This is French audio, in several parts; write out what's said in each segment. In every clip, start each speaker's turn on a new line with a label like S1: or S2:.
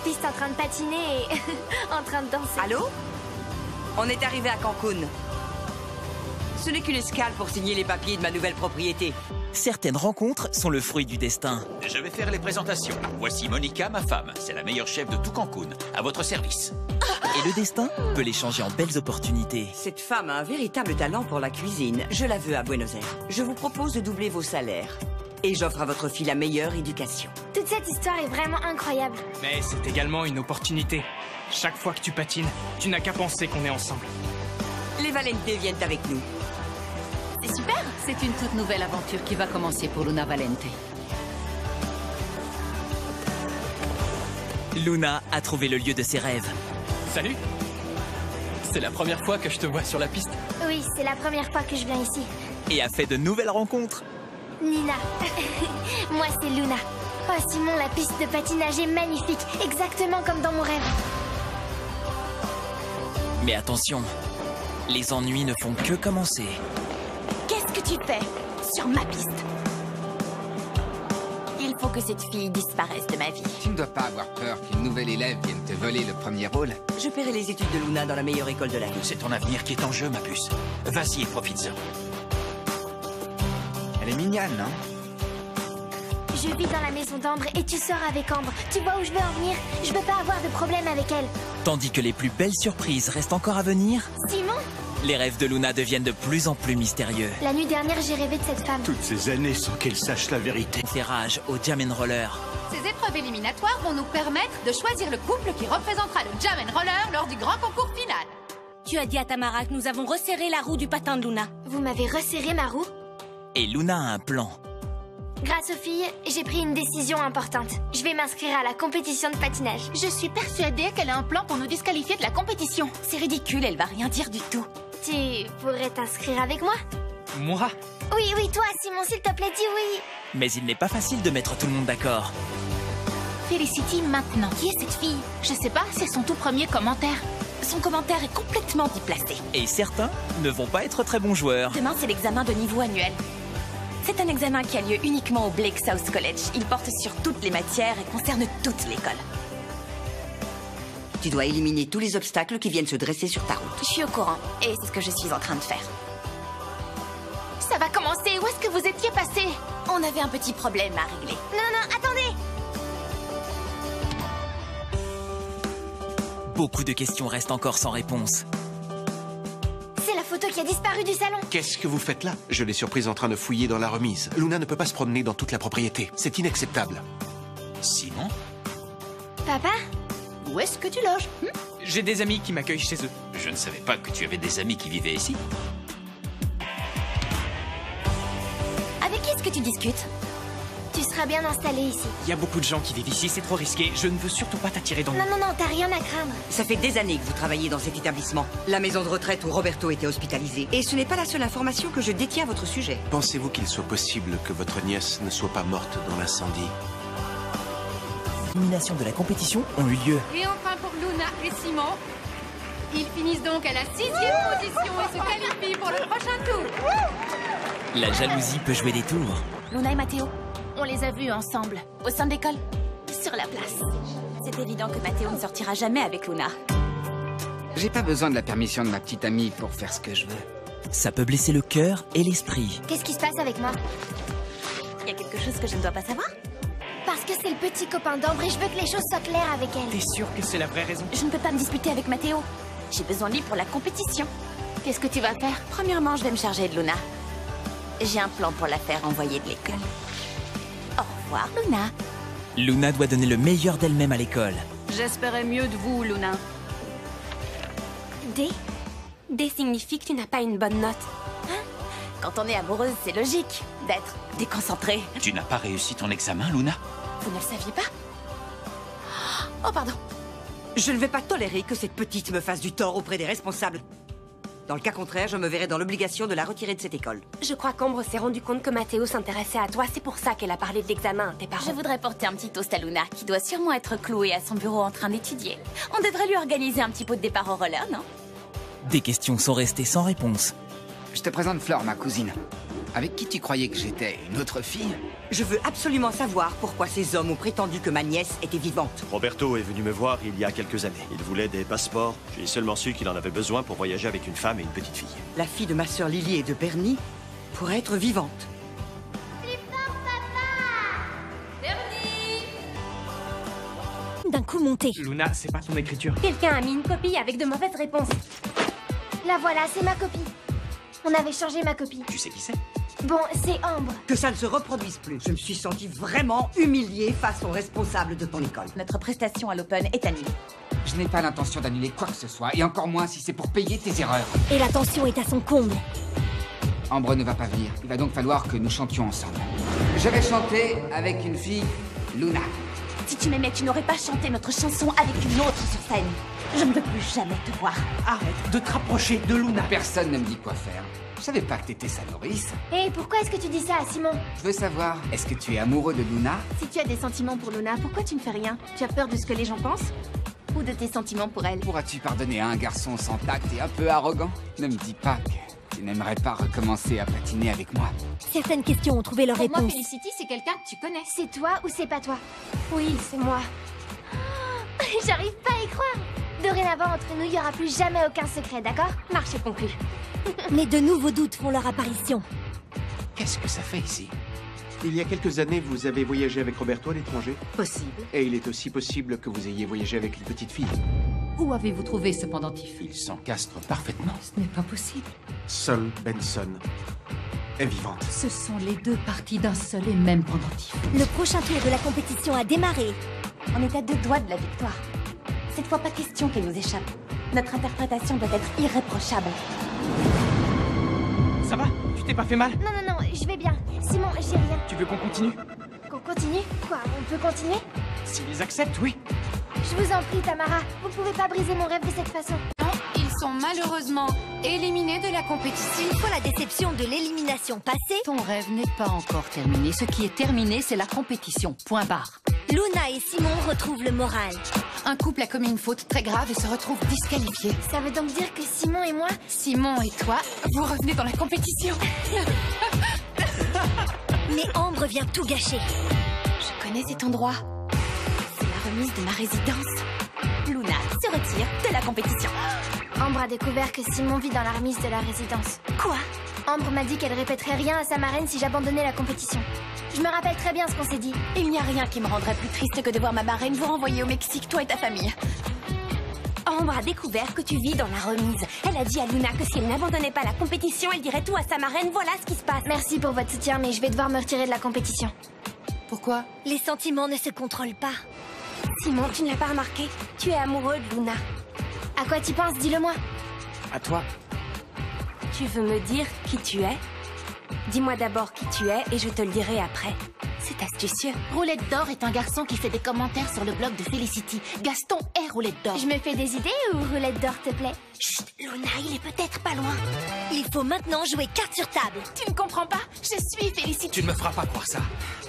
S1: piste en train de patiner et en train de danser.
S2: Allô? On est arrivé à Cancun. Ce n'est qu'une escale pour signer les papiers de ma nouvelle propriété.
S3: Certaines rencontres sont le fruit du destin.
S4: Je vais faire les présentations. Voici Monica, ma femme. C'est la meilleure chef de tout Cancun. À votre service.
S3: Et le destin peut les changer en belles opportunités.
S2: Cette femme a un véritable talent pour la cuisine. Je la veux à Buenos Aires. Je vous propose de doubler vos salaires. Et j'offre à votre fille la meilleure éducation.
S1: Toute cette histoire est vraiment incroyable.
S5: Mais c'est également une opportunité. Chaque fois que tu patines, tu n'as qu'à penser qu'on est ensemble.
S2: Les Valente viennent avec nous.
S6: C'est super. C'est une toute nouvelle aventure qui va commencer pour Luna Valente.
S3: Luna a trouvé le lieu de ses rêves.
S5: Salut. C'est la première fois que je te vois sur la piste.
S1: Oui, c'est la première fois que je viens ici.
S3: Et a fait de nouvelles rencontres.
S1: Nina. Moi, c'est Luna. Oh, Simon, la piste de patinage est magnifique. Exactement comme dans mon rêve.
S3: Mais attention, les ennuis ne font que commencer.
S7: Qu'est-ce que tu fais sur ma piste? Il faut que cette fille disparaisse de ma vie.
S8: Tu ne dois pas avoir peur qu'une nouvelle élève vienne te voler le premier rôle.
S2: Je paierai les études de Luna dans la meilleure école de la ville.
S4: C'est ton avenir qui est en jeu, ma puce. Vas-y et profites-en.
S8: Elle est mignonne, non?
S1: Je vis dans la maison d'Ambre et tu sors avec Ambre. Tu vois où je veux en venir? Je veux pas avoir de problème avec elle.
S3: Tandis que les plus belles surprises restent encore à venir,
S1: Simon?
S3: les rêves de Luna deviennent de plus en plus mystérieux.
S1: La nuit dernière, j'ai rêvé de cette femme.
S9: Toutes ces années sans qu'elle sache la vérité.
S3: Fait rage au Jam & Roller.
S6: Ces épreuves éliminatoires vont nous permettre de choisir le couple qui représentera le Jam & Roller lors du grand concours final.
S7: Tu as dit à Tamara que nous avons resserré la roue du patin de Luna.
S1: Vous m'avez resserré ma roue?
S3: Et Luna a un plan.
S1: Grâce aux filles, j'ai pris une décision importante. Je vais m'inscrire à la compétition de patinage.
S7: Je suis persuadée qu'elle a un plan pour nous disqualifier de la compétition. C'est ridicule, elle va rien dire du tout.
S1: Tu pourrais t'inscrire avec moi?
S5: Moi?
S1: Oui, oui, toi, Simon, s'il te plaît, dis oui.
S3: Mais il n'est pas facile de mettre tout le monde d'accord.
S7: Felicity maintenant. Qui est cette fille? Je sais pas, c'est son tout premier commentaire. Son commentaire est complètement déplacé.
S3: Et certains ne vont pas être très bons joueurs.
S7: Demain, c'est l'examen de niveau annuel. C'est un examen qui a lieu uniquement au Blake South College. Il porte sur toutes les matières et concerne toute l'école.
S2: Tu dois éliminer tous les obstacles qui viennent se dresser sur ta route.
S7: Je suis au courant, et c'est ce que je suis en train de faire. Ça va commencer. Où est-ce que vous étiez passé? On avait un petit problème à régler.
S1: Non, non, attendez.
S3: Beaucoup de questions restent encore sans réponse.
S1: C'est la photo qui a disparu du salon.
S9: Qu'est-ce que vous faites là? Je l'ai surprise en train de fouiller dans la remise. Luna ne peut pas se promener dans toute la propriété. C'est inacceptable.
S4: Simon?
S1: Papa?
S7: Où est-ce que tu loges?
S5: J'ai des amis qui m'accueillent chez eux.
S4: Je ne savais pas que tu avais des amis qui vivaient ici.
S7: Avec qui est-ce que tu discutes?
S1: Tu seras bien installé ici.
S5: Il y a beaucoup de gens qui vivent ici, c'est trop risqué. Je ne veux surtout pas t'attirer dans le...
S1: Non, non, non, t'as rien à craindre.
S2: Ça fait des années que vous travaillez dans cet établissement. La maison de retraite où Roberto était hospitalisé. Et ce n'est pas la seule information que je détiens à votre sujet.
S9: Pensez-vous qu'il soit possible que votre nièce ne soit pas morte dans l'incendie?
S3: L'élimination de la compétition ont eu lieu.
S6: Et enfin pour Luna et Simon, ils finissent donc à la 6e position et se qualifient pour le prochain tour.
S3: La jalousie peut jouer des tours.
S7: Luna et Mathéo, on les a vus ensemble, au sein de l'école, sur la place. C'est évident que Mathéo ne sortira jamais avec Luna.
S8: J'ai pas besoin de la permission de ma petite amie pour faire ce que je veux.
S3: Ça peut blesser le cœur et l'esprit.
S1: Qu'est-ce qui se passe avec moi?
S7: Il y a quelque chose que je ne dois pas savoir?
S1: Parce que c'est le petit copain d'Ambre et je veux que les choses soient claires avec elle.
S5: T'es sûr que c'est la vraie raison?
S7: Je ne peux pas me disputer avec Mathéo. J'ai besoin de lui pour la compétition. Qu'est-ce que tu vas faire? Premièrement, je vais me charger de Luna. J'ai un plan pour la faire envoyer de l'école. Au revoir, Luna.
S3: Luna doit donner le meilleur d'elle-même à l'école.
S6: J'espérais mieux de vous, Luna.
S7: D? D signifie que tu n'as pas une bonne note. Hein? Quand on est amoureuse, c'est logique d'être déconcentrée.
S4: Tu n'as pas réussi ton examen, Luna?
S7: Vous ne le saviez pas? Oh, pardon.
S2: Je ne vais pas tolérer que cette petite me fasse du tort auprès des responsables. Dans le cas contraire, je me verrai dans l'obligation de la retirer de cette école.
S7: Je crois qu'Ambre s'est rendu compte que Mathéo s'intéressait à toi. C'est pour ça qu'elle a parlé de l'examen à tes parents. Je voudrais porter un petit toast à Luna, qui doit sûrement être clouée à son bureau en train d'étudier. On devrait lui organiser un petit pot de départ au roller, non?
S3: Des questions sont restées sans réponse.
S8: Je te présente Flore, ma cousine. Avec qui tu croyais que j'étais? Une autre fille?
S2: Je veux absolument savoir pourquoi ces hommes ont prétendu que ma nièce était vivante.
S10: Roberto est venu me voir il y a quelques années. Il voulait des passeports. J'ai seulement su qu'il en avait besoin pour voyager avec une femme et une petite fille.
S2: La fille de ma sœur Lily et de Bernie pourrait être vivante.
S1: D'un coup monté.
S5: Luna, c'est pas ton écriture.
S1: Quelqu'un a mis une copie avec de mauvaises réponses. La voilà, c'est ma copie. On avait changé ma copie.
S4: Tu sais qui c'est?
S1: Bon, c'est Ambre.
S2: Que ça ne se reproduise plus. Je me suis sentie vraiment humiliée face aux responsables de ton école.
S7: Notre prestation à l'Open est annulée.
S8: Je n'ai pas l'intention d'annuler quoi que ce soit, et encore moins si c'est pour payer tes erreurs.
S1: Et la tension est à son comble.
S8: Ambre ne va pas venir. Il va donc falloir que nous chantions ensemble. Je vais chanter avec une fille, Luna.
S7: Si tu m'aimais, tu n'aurais pas chanté notre chanson avec une autre sur scène. Je ne veux plus jamais te voir.
S5: Arrête de te rapprocher de Luna.
S8: Personne ne me dit quoi faire. Je savais pas que t'étais sa nourrice.
S1: Et pourquoi est-ce que tu dis ça à Simon?
S8: Je veux savoir, est-ce que tu es amoureux de Luna?
S7: Si tu as des sentiments pour Luna, pourquoi tu ne fais rien? Tu as peur de ce que les gens pensent? Ou de tes sentiments pour elle?
S8: Pourras-tu pardonner à un garçon sans tact et un peu arrogant? Ne me dis pas que tu n'aimerais pas recommencer à patiner avec moi.
S1: Certaines questions ont trouvé leur
S6: Pour moi,
S1: réponse.
S6: Felicity, c'est quelqu'un que tu connais.
S1: C'est toi ou c'est pas toi? Oui, c'est moi. J'arrive pas à y croire. Dorénavant, entre nous, il n'y aura plus jamais aucun secret, d'accord? Marché conclu. Mais de nouveaux doutes font leur apparition.
S8: Qu'est-ce que ça fait ici?
S9: Il y a quelques années, vous avez voyagé avec Roberto à l'étranger.
S7: Possible.
S9: Et il est aussi possible que vous ayez voyagé avec une petite fille.
S6: Où avez-vous trouvé ce pendentif?
S9: Il s'encastre parfaitement.
S6: Ce n'est pas possible.
S9: Sol Benson est vivante.
S6: Ce sont les deux parties d'un seul et même pendentif.
S1: Le prochain tour de la compétition a démarré.
S7: On est à 2 doigts de la victoire. Cette fois, pas question qu'elle nous échappe. Notre interprétation doit être irréprochable.
S5: Ça va? Tu t'es pas fait mal?
S1: Non, non, non, je vais bien. Simon, j'ai rien.
S5: Tu veux qu'on continue?
S1: Qu'on continue? Quoi, on peut continuer?
S5: S'ils acceptent, oui.
S1: Je vous en prie, Tamara. Vous pouvez pas briser mon rêve de cette façon.
S6: Non, ils sont malheureusement éliminés de la compétition.
S1: Une fois la déception de l'élimination passée,
S6: Ton rêve n'est pas encore terminé. Ce qui est terminé, c'est la compétition. Point barre.
S1: Luna et Simon retrouvent le moral.
S6: Un couple a commis une faute très grave et se retrouve disqualifié.
S1: Ça veut donc dire que Simon et moi...
S6: Simon et toi, vous revenez dans la compétition.
S1: Mais Ambre vient tout gâcher.
S7: Je connais cet endroit. C'est la remise de ma résidence. Luna se retire de la compétition.
S1: Ambre a découvert que Simon vit dans la remise de la résidence.
S7: Quoi?
S1: Ambre m'a dit qu'elle répéterait rien à sa marraine si j'abandonnais la compétition. Je me rappelle très bien ce qu'on s'est dit.
S7: Il n'y a rien qui me rendrait plus triste que de voir ma marraine vous renvoyer au Mexique, toi et ta famille. Ambre a découvert que tu vis dans la remise. Elle a dit à Luna que si elle n'abandonnait pas la compétition, elle dirait tout à sa marraine. Voilà ce qui se passe.
S1: Merci pour votre soutien, mais je vais devoir me retirer de la compétition.
S6: Pourquoi?
S1: Les sentiments ne se contrôlent pas.
S7: Simon, tu ne l'as pas remarqué? Tu es amoureux de Luna.
S1: À quoi tu penses? Dis-le-moi.
S8: À toi?
S7: Tu veux me dire qui tu es? Dis-moi d'abord qui tu es et je te le dirai après. C'est astucieux.
S11: Roulette d'or est un garçon qui fait des commentaires sur le blog de Felicity. Gaston est Roulette d'or.
S1: Je me fais des idées ou roulette d'or te plaît?
S7: Chut, Luna, il est peut-être pas loin.
S1: Il faut maintenant jouer carte sur table.
S11: Tu ne comprends pas? Je suis Felicity.
S5: Tu ne me feras pas croire ça.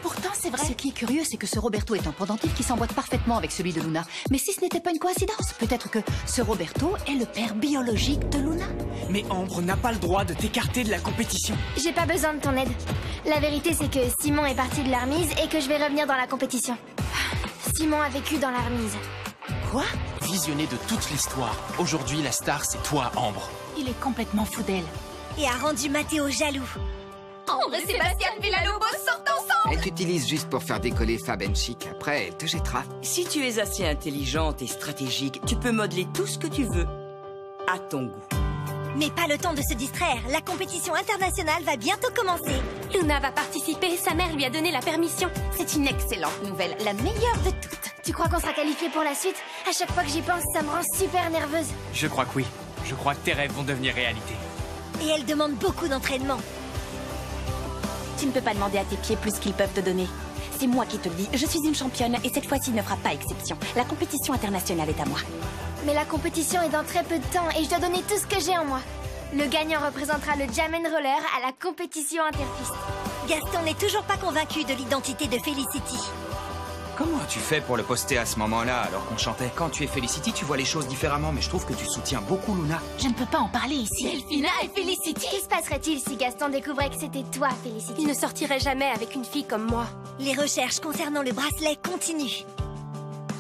S6: Pourtant, c'est vrai. Ce qui est curieux, c'est que ce Roberto est un pendentif qui s'emboîte parfaitement avec celui de Luna. Mais si ce n'était pas une coïncidence, peut-être que ce Roberto est le père biologique de Luna.
S5: Mais Ambre n'a pas le droit de t'écarter de la compétition.
S1: J'ai pas besoin de ton aide. La vérité, c'est que Simon est parti de la remise et que je vais revenir dans la compétition. Simon a vécu dans la remise.
S3: Quoi? Visionné de toute l'histoire. Aujourd'hui, la star, c'est toi, Ambre.
S11: Il est complètement fou d'elle.
S1: Et a rendu Mathéo jaloux.
S11: Ambre et Sébastien Villalobos sortent ensemble.
S8: Elle t'utilise juste pour faire décoller Fab and Chic. Après, elle te jettera.
S2: Si tu es assez intelligente et stratégique, tu peux modeler tout ce que tu veux. À ton goût.
S1: Mais pas le temps de se distraire. La compétition internationale va bientôt commencer.
S7: Luna va participer, sa mère lui a donné la permission. C'est une excellente nouvelle, la meilleure de toutes.
S1: Tu crois qu'on sera qualifié pour la suite? À chaque fois que j'y pense, ça me rend super nerveuse.
S5: Je crois que oui. Je crois que tes rêves vont devenir réalité.
S1: Et elle demande beaucoup d'entraînement.
S7: Tu ne peux pas demander à tes pieds plus qu'ils peuvent te donner. C'est moi qui te le dis, je suis une championne et cette fois-ci ne fera pas exception. La compétition internationale est à moi.
S1: Mais la compétition est dans très peu de temps et je dois donner tout ce que j'ai en moi. Le gagnant représentera le Jam & Roller à la compétition interfiste. Gaston n'est toujours pas convaincu de l'identité de Felicity.
S12: Comment as-tu fait pour le poster à ce moment-là, alors qu'on chantait? Quand tu es Felicity, tu vois les choses différemment, mais je trouve que tu soutiens beaucoup Luna.
S11: Je ne peux pas en parler ici.
S7: Delphina et Felicity.
S1: Que se passerait-il si Gaston découvrait que c'était toi, Felicity?
S7: Il ne sortirait jamais avec une fille comme moi.
S13: Les recherches concernant le bracelet continuent.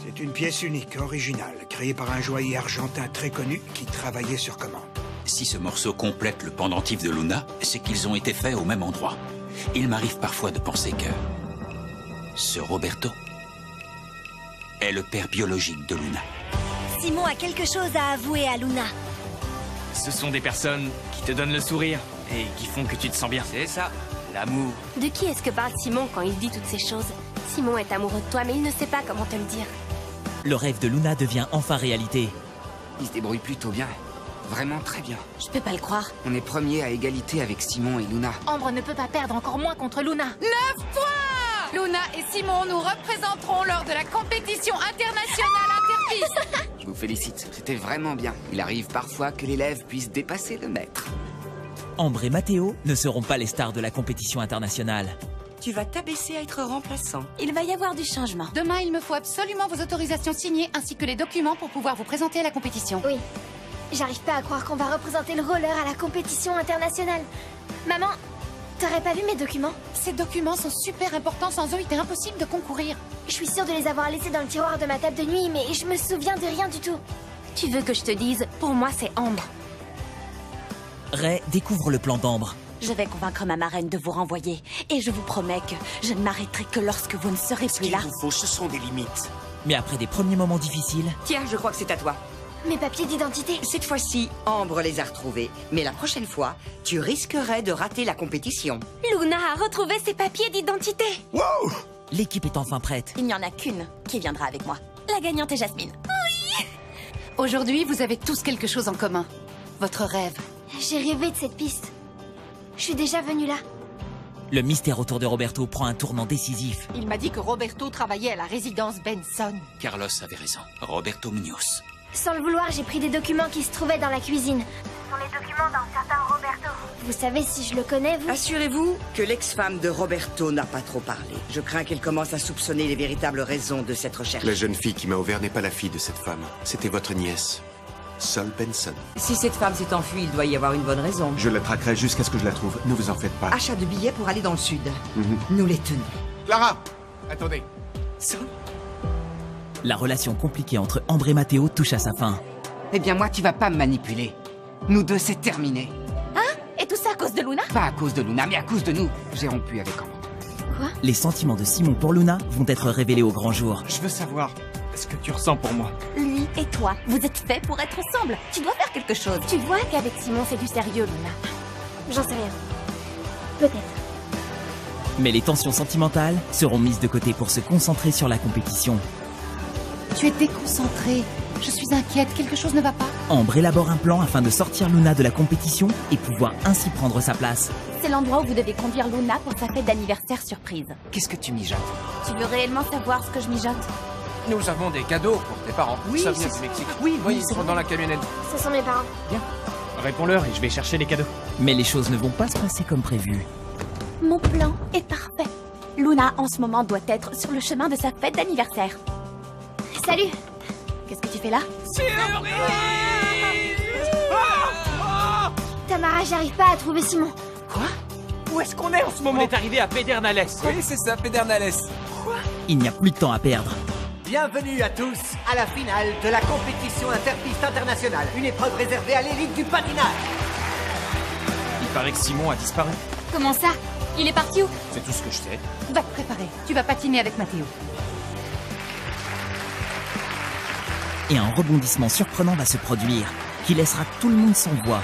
S14: C'est une pièce unique, originale, créée par un joaillier argentin très connu qui travaillait sur commande.
S4: Si ce morceau complète le pendentif de Luna, c'est qu'ils ont été faits au même endroit. Il m'arrive parfois de penser que ce Roberto est le père biologique de Luna.
S13: Simon a quelque chose à avouer à Luna.
S5: Ce sont des personnes qui te donnent le sourire et qui font que tu te sens bien.
S12: C'est ça, l'amour.
S7: De qui est-ce que parle Simon quand il dit toutes ces choses? Simon est amoureux de toi, mais il ne sait pas comment te le dire.
S15: Le rêve de Luna devient enfin réalité.
S8: Il se débrouille plutôt bien. Vraiment très bien.
S7: Je peux pas le croire.
S8: On est premiers à égalité avec Simon et Luna.
S11: Ambre ne peut pas perdre, encore moins contre Luna.
S6: 9 points! Luna et Simon nous représenteront lors de la compétition internationale interpiste.
S8: Je vous félicite, c'était vraiment bien. Il arrive parfois que l'élève puisse dépasser le maître.
S15: Ambre et Mathéo ne seront pas les stars de la compétition internationale.
S2: Tu vas t'abaisser à être remplaçant.
S7: Il va y avoir du changement.
S6: Demain, il me faut absolument vos autorisations signées ainsi que les documents pour pouvoir vous présenter à la compétition.
S1: Oui. J'arrive pas à croire qu'on va représenter le roller à la compétition internationale. Maman, t'aurais pas vu mes documents?
S6: Ces documents sont super importants, sans eux, il était impossible de concourir.
S1: Je suis sûre de les avoir laissés dans le tiroir de ma table de nuit, mais je me souviens de rien du tout.
S7: Tu veux que je te dise? Pour moi, c'est Ambre.
S15: Ray découvre le plan d'Ambre.
S7: Je vais convaincre ma marraine de vous renvoyer. Et je vous promets que je ne m'arrêterai que lorsque vous ne serez plus là.
S9: Ce qu'il vous faut, ce sont des limites.
S15: Mais après des premiers moments difficiles...
S2: Tiens, je crois que c'est à toi.
S1: Mes papiers d'identité.
S2: Cette fois-ci, Ambre les a retrouvés. Mais la prochaine fois, tu risquerais de rater la compétition.
S7: Luna a retrouvé ses papiers d'identité.
S2: Wow!
S15: L'équipe est enfin prête.
S7: Il n'y en a qu'une qui viendra avec moi. La gagnante est Jasmine. Oui!
S6: Aujourd'hui, vous avez tous quelque chose en commun. Votre rêve.
S1: J'ai rêvé de cette piste. Je suis déjà venue là.
S15: Le mystère autour de Roberto prend un tournant décisif.
S6: Il m'a dit que Roberto travaillait à la résidence Benson.
S4: Carlos avait raison. Roberto Munoz.
S1: Sans le vouloir, j'ai pris des documents qui se trouvaient dans la cuisine. Ce sont les documents d'un certain Roberto. Vous savez si je le connais, vous?
S2: Assurez-vous que l'ex-femme de Roberto n'a pas trop parlé. Je crains qu'elle commence à soupçonner les véritables raisons de cette recherche.
S9: La jeune fille qui m'a ouvert n'est pas la fille de cette femme. C'était votre nièce, Sol Benson.
S2: Si cette femme s'est enfuie, il doit y avoir une bonne raison.
S9: Je la traquerai jusqu'à ce que je la trouve. Ne vous en faites pas.
S2: Achat de billets pour aller dans le sud. Nous les tenons.
S9: Clara! Attendez.
S15: La relation compliquée entre Ambre et Mathéo touche à sa fin.
S8: Eh bien moi, tu vas pas me manipuler. Nous deux, c'est terminé.
S11: Hein? Et tout ça à cause de Luna?
S8: Pas à cause de Luna, mais à cause de nous. J'ai rompu avec Ambre.
S11: Quoi?
S15: Les sentiments de Simon pour Luna vont être révélés au grand jour.
S5: Je veux savoir ce que tu ressens pour moi.
S11: Lui et toi, vous êtes faits pour être ensemble. Tu dois faire quelque chose. Tu vois qu'avec Simon, c'est du sérieux, Luna.
S1: J'en sais rien. Peut-être.
S15: Mais les tensions sentimentales seront mises de côté pour se concentrer sur la compétition.
S6: Tu es déconcentré. Je suis inquiète, quelque chose ne va pas.
S15: Ambre élabore un plan afin de sortir Luna de la compétition et pouvoir ainsi prendre sa place.
S11: C'est l'endroit où vous devez conduire Luna pour sa fête d'anniversaire surprise.
S8: Qu'est-ce que tu mijotes?
S11: Tu veux réellement savoir ce que je mijote?
S12: Nous avons des cadeaux pour tes parents.
S5: Oui,
S12: ça vient
S5: c'est
S12: du Mexique.
S5: Oui,
S12: Ils sont dans la camionnette.
S1: Ce sont mes parents.
S5: Bien. Réponds-leur et je vais chercher les cadeaux.
S15: Mais les choses ne vont pas se passer comme prévu.
S11: Mon plan est parfait. Luna, en ce moment, doit être sur le chemin de sa fête d'anniversaire.
S1: Salut!
S11: Qu'est-ce que tu fais là?
S1: Tamara, j'arrive pas à trouver Simon.
S5: Quoi? Où est-ce qu'on est en ce moment?
S12: On est arrivé à Pedernales. Oui, c'est ça, Pedernales.
S15: Il n'y a plus de temps à perdre.
S16: Bienvenue à tous à la finale de la compétition interpiste internationale, une épreuve réservée à l'élite du patinage.
S5: Il paraît que Simon a disparu.
S11: Comment ça? Il est parti où?
S5: C'est tout ce que je sais.
S6: Va te préparer. Tu vas patiner avec Mathéo.
S15: Et un rebondissement surprenant va se produire, qui laissera tout le monde sans voix.